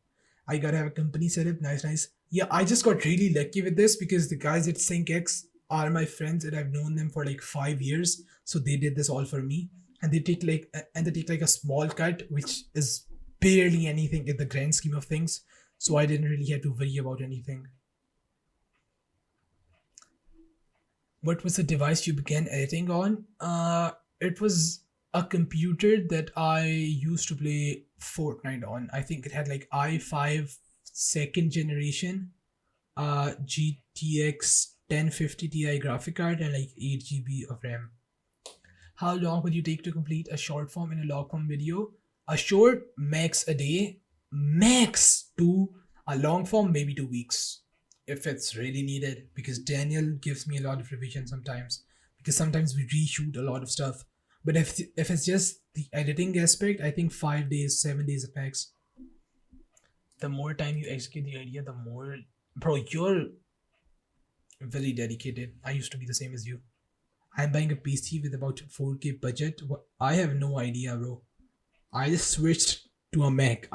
I gotta have a company set up. Nice, nice. Yeah, I just got really lucky with this because the guys at SyncX are my friends and I've known them for like 5 years. So they did this all for me, and they take like a small cut, which is barely anything in the grand scheme of things. So I didn't really have to worry about anything. What was the device you began editing on? It was a computer that I used to play Fortnite on. I think it had like i5 second generation, GTX 1050 Ti graphic card, and like 8 GB of RAM. How long would you take to complete a short form in a long form video? A short, max a day, max two. A long form, maybe 2 weeks, if it's really needed. Because Daniel gives me a lot of revision sometimes. Because sometimes we reshoot a lot of stuff. But if it's just the editing aspect, I think 5 days, 7 days at max. The more time you execute the idea, the more, bro, you're very dedicated. I used to be the same as you. I'm buying a PC with about 4K budget. I have no idea, bro. I just switched to a Mac.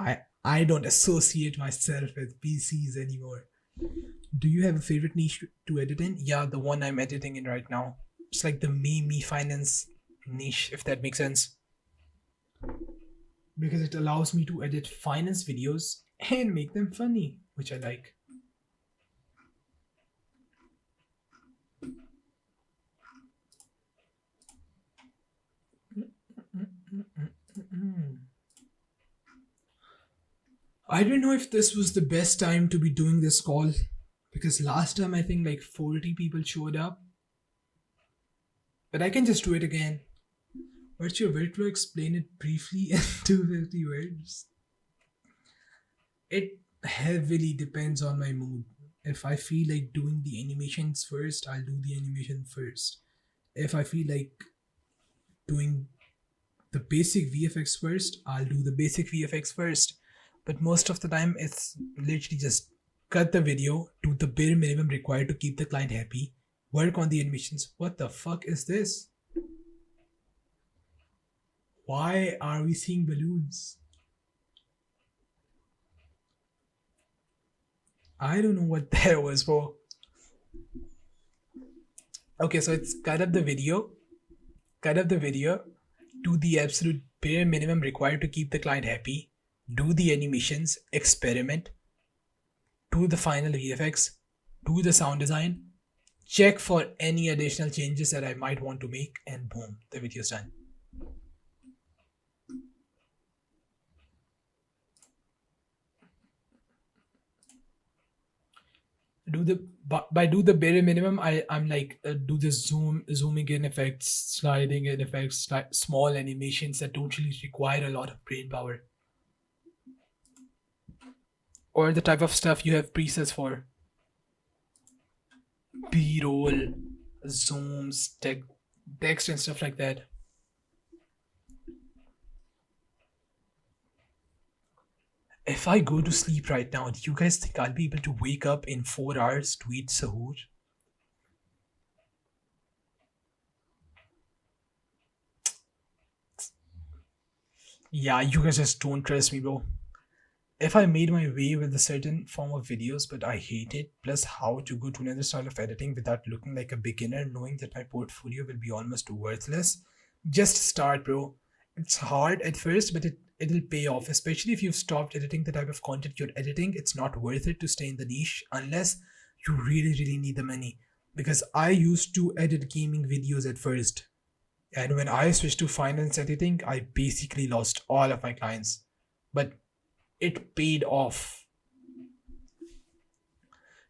I don't associate myself with PCs anymore. Do you have a favorite niche to edit in? Yeah, the one I'm editing in right now. It's like the me finance niche, if that makes sense. Because it allows me to edit finance videos and make them funny, which I like. I don't know if this was the best time to be doing this call, because last time I think like 40 people showed up, but I can just do it again. What's your workflow? Explain it briefly in 250 words. It heavily depends on my mood. If I feel like doing the animations first, I'll do the animation first. If I feel like doing the basic VFX first, I'll do the basic VFX first. But most of the time, it's literally just cut the video, do the bare minimum required to keep the client happy, work on the animations. What the fuck is this? Why are we seeing balloons? I don't know what that was for. Okay, so it's cut up the video, do the absolute bare minimum required to keep the client happy, do the animations, experiment, do the final VFX, do the sound design, check for any additional changes that I might want to make, and boom, the video's done. Do the bare minimum, I'm like do the zooming in effects, sliding in effects, small animations that don't really require a lot of brain power, or the type of stuff you have presets for, b-roll, zooms, text and stuff like that. If I go to sleep right now, do you guys think I'll be able to wake up in 4 hours to eat sahur? Yeah, you guys just don't trust me, bro. If I made my way with a certain form of videos, but I hate it, plus how to go to another style of editing without looking like a beginner, knowing that my portfolio will be almost worthless, just start, bro. It's hard at first, but it'll pay off, especially if you've stopped editing the type of content you're editing. It's not worth it to stay in the niche unless you really, really need the money. Because I used to edit gaming videos at first, and when I switched to finance editing, I basically lost all of my clients. But it paid off.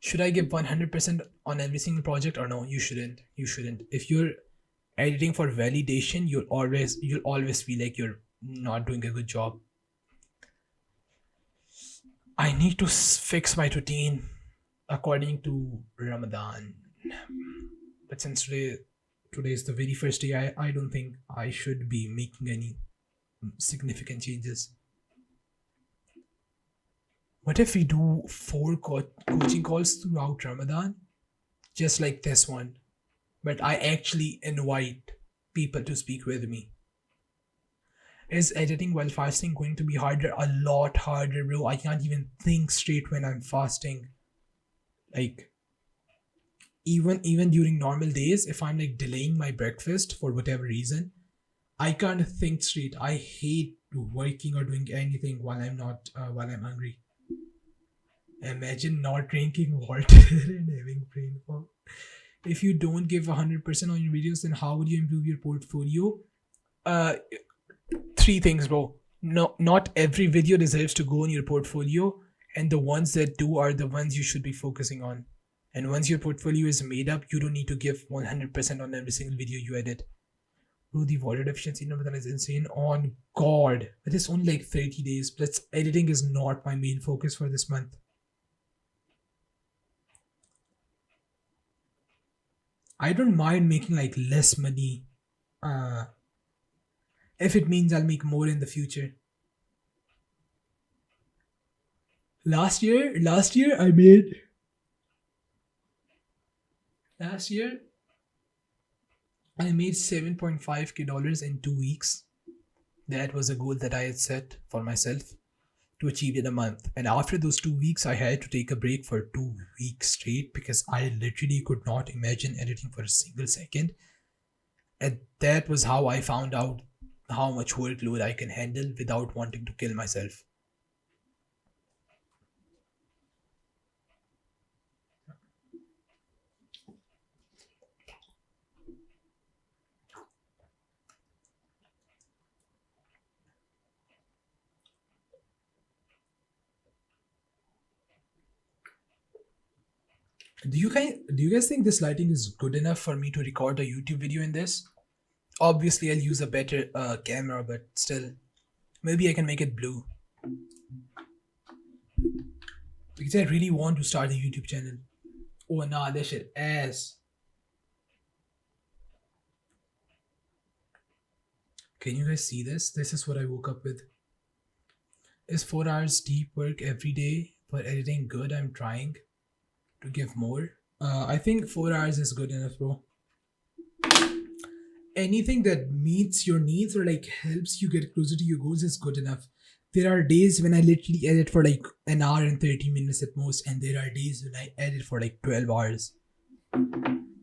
Should I give 100% on every single project or no? You shouldn't. You shouldn't. If you're editing for validation, you'll always feel like you're not doing a good job. I need to fix my routine according to Ramadan. But since today is the very first day, I don't think I should be making any significant changes. What if we do four coaching calls throughout Ramadan? Just like this one. But I actually invite people to speak with me. Is editing while fasting going to be harder? A lot harder, bro. I can't even think straight when I'm fasting. Like, even during normal days, if I'm like delaying my breakfast for whatever reason, I can't think straight. I hate working or doing anything while I'm hungry. Imagine not drinking water and having brain fog. If you don't give 100% on your videos, then how would you improve your portfolio? Uh, Three things, bro. No, not every video deserves to go in your portfolio, and the ones that do are the ones you should be focusing on. And once your portfolio is made up, you don't need to give 100% on every single video you edit. Bro, the water deficiency number that is insane. On God, but it's only like 30 days. Plus, editing is not my main focus for this month. I don't mind making like less money uh, if it means I'll make more in the future. Last year I made last year I made 7.5k dollars in 2 weeks. That was a goal that I had set for myself to achieve in a month. And after those 2 weeks, I had to take a break for 2 weeks straight because I literally could not imagine editing for a single second. And that was how I found out how much workload I can handle without wanting to kill myself. Do you guys think this lighting is good enough for me to record a YouTube video in this? Obviously, I'll use a better camera, but still, maybe I can make it blue because I really want to start a YouTube channel. Oh nah, this shit ass. Can you guys see this? This is what I woke up with. Is 4 hours deep work every day for editing good? I'm trying to give more. I think 4 hours is good enough, bro. Anything that meets your needs or like helps you get closer to your goals is good enough. There are days when I literally edit for like an hour and 30 minutes at most, and there are days when I edit for like 12 hours.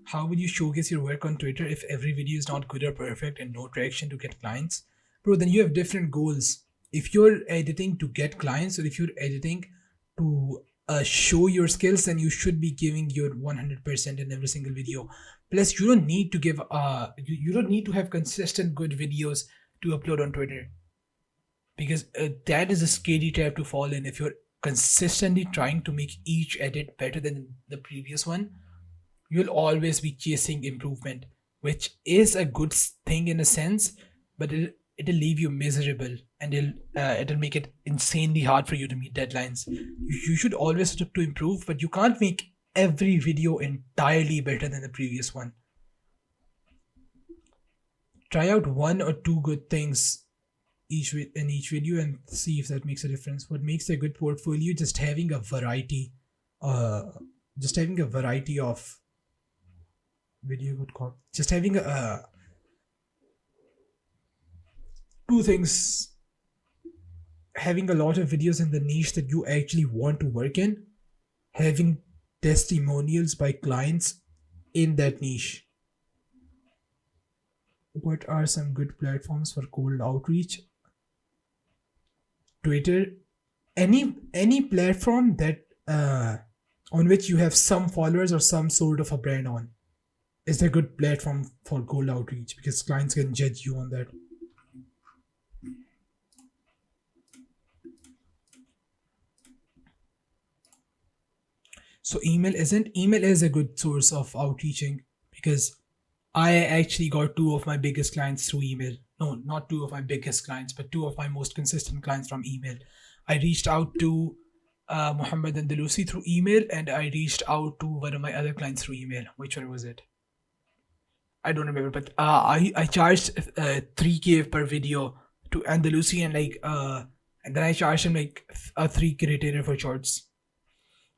How would you showcase your work on Twitter if every video is not good or perfect and no traction to get clients? Bro, then you have different goals. If you're editing to get clients or if you're editing to show your skills, then you should be giving your 100% in every single video. Plus, you don't need to give you don't need to have consistent good videos to upload on Twitter, because that is a scary trap to fall in. If you're consistently trying to make each edit better than the previous one, you'll always be chasing improvement, which is a good thing in a sense, but it'll leave you miserable, and it'll make it insanely hard for you to meet deadlines. You should always look to improve, but you can't make every video entirely better than the previous one. Try out one or two good things in each video and see if that makes a difference. What makes a good portfolio? Just having a variety, uh just having a variety of video would call just having two things. having a lot of videos in the niche that you actually want to work in, having testimonials by clients in that niche. What are some good platforms for cold outreach? Twitter, any platform that on which you have some followers or some sort of a brand on is a good platform for cold outreach because clients can judge you on that. So email is a good source of outreaching because I actually got two of my biggest clients through email. No, not two of my biggest clients, but two of my most consistent clients from email. I reached out to Muhammad Andalusi through email, and I reached out to one of my other clients through email. Which one was it? I don't remember, but I charged 3K per video to Andalusi, and then I charged him like a 3K retainer for shorts.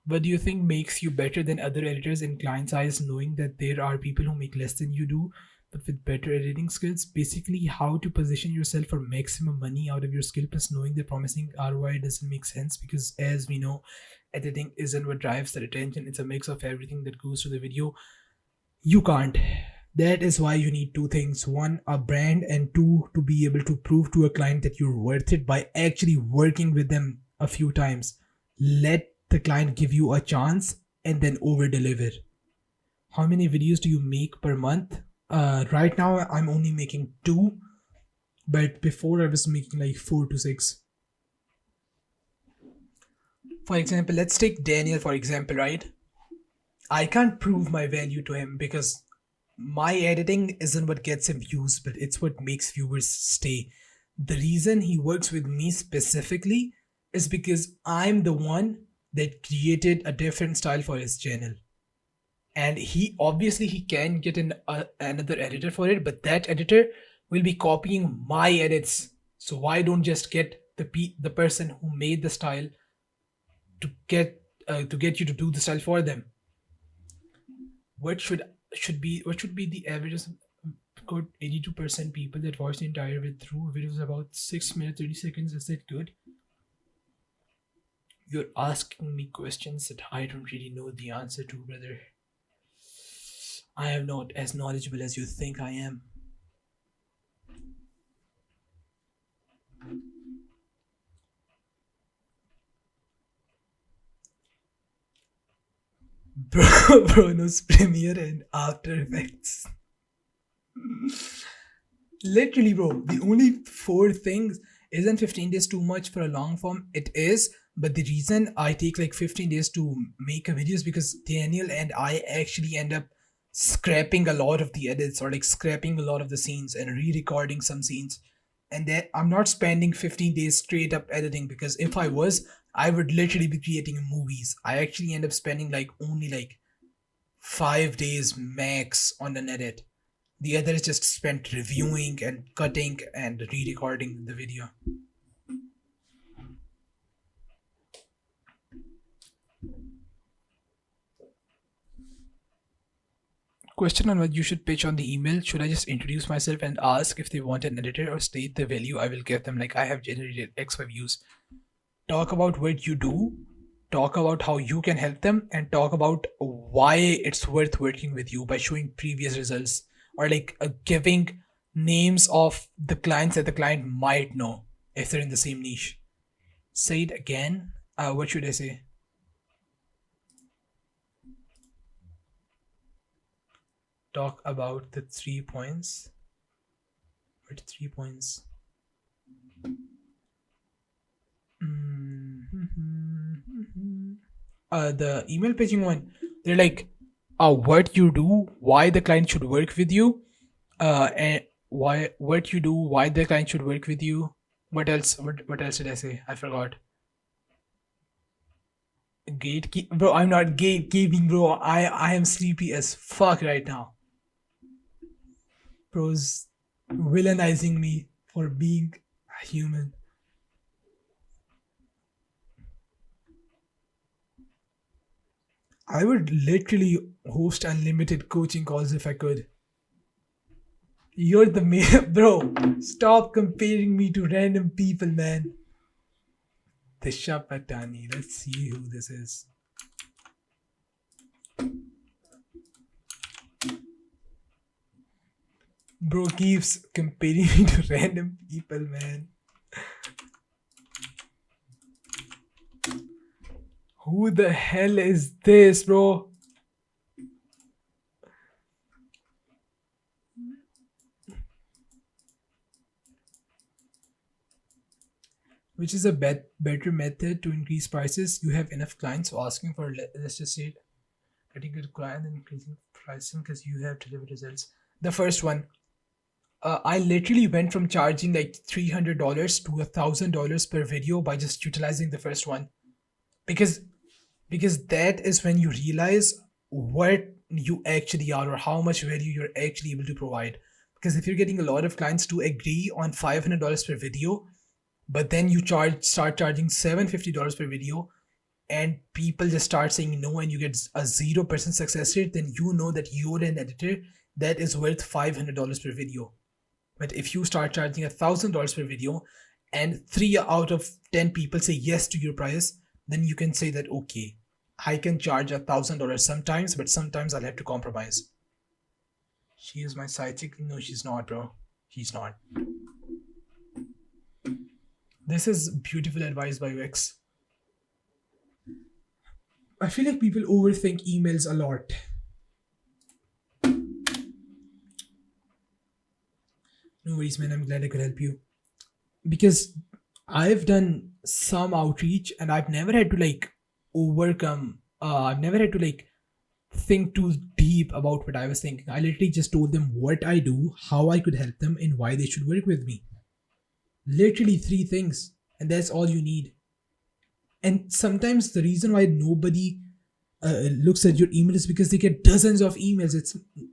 What do you think makes you better than other editors in client's eyes, knowing that there are people who make less than you do, but with better editing skills? Basically, how to position yourself for maximum money out of your skill, plus knowing the promising ROI doesn't make sense because, as we know, editing isn't what drives the attention, it's a mix of everything that goes to the video. You can't. That is why you need two things: one, a brand, and two, to be able to prove to a client that you're worth it by actually working with them a few times. Let the client give you a chance and then over deliver. How many videos do you make per month? Right now I'm only making two, but before I was making like 4 to 6. For example, let's take Daniel for example, right? I can't prove my value to him because my editing isn't what gets him views, but it's what makes viewers stay. The reason he works with me specifically is because I'm the one that created a different style for his channel. And he can get another editor for it, but that editor will be copying my edits. So why don't just get the person who made the style to get you to do the style for them? What should be the average of good 82% people that watch the entire video through videos about 6 minutes 30 seconds? Is that good? You're asking me questions that I don't really know the answer to, brother. I am not as knowledgeable as you think I am. Bro knows Premiere and After Effects. Literally, bro, the only 4 things. Isn't 15 days too much for a long form? It is, but the reason I take like 15 days to make a video is because Daniel and I actually end up scrapping a lot of the edits or like scrapping a lot of the scenes and re-recording some scenes. And then I'm not spending 15 days straight up editing because if I was, I would literally be creating movies. I actually end up spending like only like 5 days max on an edit. The other is just spent reviewing and cutting and re-recording the video. Question on what you should pitch on the email. Should I just introduce myself and ask if they want an editor, or state the value I will give them? Like, I have generated X5 views. Talk about what you do, talk about how you can help them, and talk about why it's worth working with you by showing previous results or like giving names of the clients that the client might know if they're in the same niche. Say it again. What should I say? Talk about the 3 points. What 3 points? The email pitching one. They're like, what you do, why the client should work with you, and what you do, why the client should work with you. What else? What else did I say? I forgot. Gatekeep, bro. I'm not gatekeeping, bro. I am sleepy as fuck right now. Bro's villainizing me for being a human. I would literally host unlimited coaching calls if I could. You're the main, bro. Stop comparing me to random people, man. Disha Patani. Let's see who this is. Bro keeps comparing me to random people, man. Who the hell is this, bro? Which is a better method to increase prices? You have enough clients, so asking for, let's just say, getting good client and increasing pricing because you have delivered results. The first one, I literally went from charging like $300 to $1,000 per video by just utilizing the first one, because that is when you realize what you actually are or how much value you're actually able to provide. Because if you're getting a lot of clients to agree on $500 per video, but then you start charging $750 per video, and people just start saying no, and you get a 0% success rate, then you know that you're an editor that is worth $500 per video. But if you start charging $1,000 per video and 3 out of 10 people say yes to your price, then you can say that, okay, I can charge $1,000 sometimes, but sometimes I'll have to compromise. She is my side chick. No, she's not, bro. She's not. This is beautiful advice by Vex. I feel like people overthink emails a lot. No worries, man. I'm glad I could help you. Because I've done some outreach and I've never had to think too deep about what I was thinking. I literally just told them what I do, how I could help them, and why they should work with me. Literally 3 things, and that's all you need. And sometimes the reason why nobody looks at your email is because they get dozens of emails.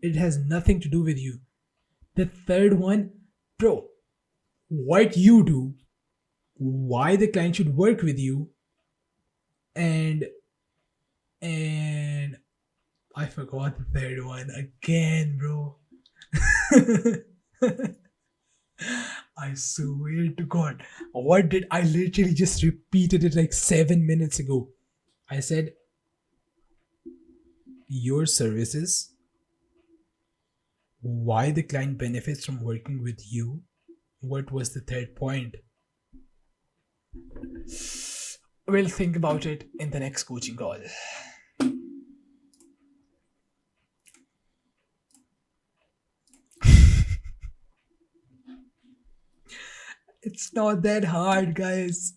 It has nothing to do with you. The third one, bro, what you do, why the client should work with you, and I forgot the third one again, bro. I swear to God, what did I literally just repeated it like 7 minutes ago? I said, your services, why the client benefits from working with you. What was the third point? We'll think about it in the next coaching call. It's not that hard, guys.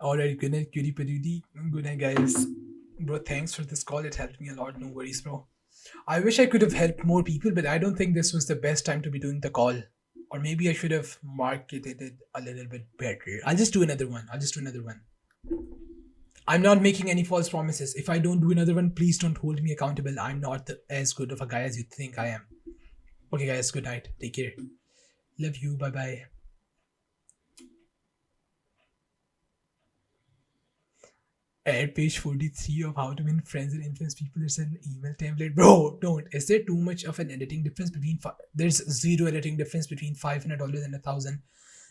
Alright, good night, cutie patootie. Good night, guys. Bro, thanks for this call. It helped me a lot. No worries, bro. I wish I could have helped more people, but I don't think this was the best time to be doing the call. Or maybe I should have marketed it a little bit better. I'll just do another one. I'm not making any false promises. If I don't do another one, please don't hold me accountable. I'm not as good of a guy as you think I am. Okay, guys, good night. Take care. Love you. Bye-bye. At page 43 of How to Win Friends and Influence People, there's an email template. Bro, don't. Is there too much of an editing difference between... There's zero editing difference between $500 and $1,000.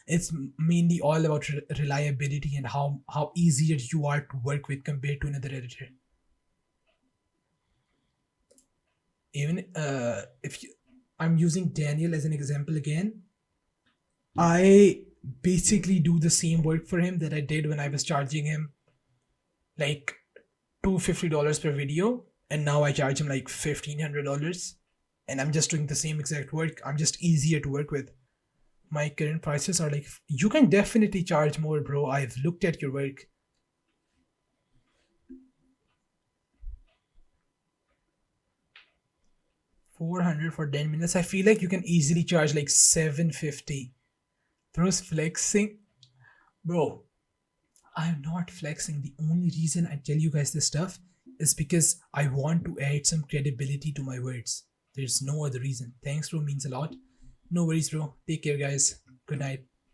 It's mainly all about reliability and how easier you are to work with compared to another editor. Even I'm using Daniel as an example again. I basically do the same work for him that I did when I was charging him like $250 per video, and now I charge him like $1,500, and I'm just doing the same exact work. I'm just easier to work with. My current prices are like, you can definitely charge more, bro. I've looked at your work. $400 for 10 minutes. I feel like you can easily charge like $750. Bro's flexing. Bro, I'm not flexing. The only reason I tell you guys this stuff is because I want to add some credibility to my words. There's no other reason. Thanks, bro. Means a lot. No worries, bro. Take care, guys. Good night.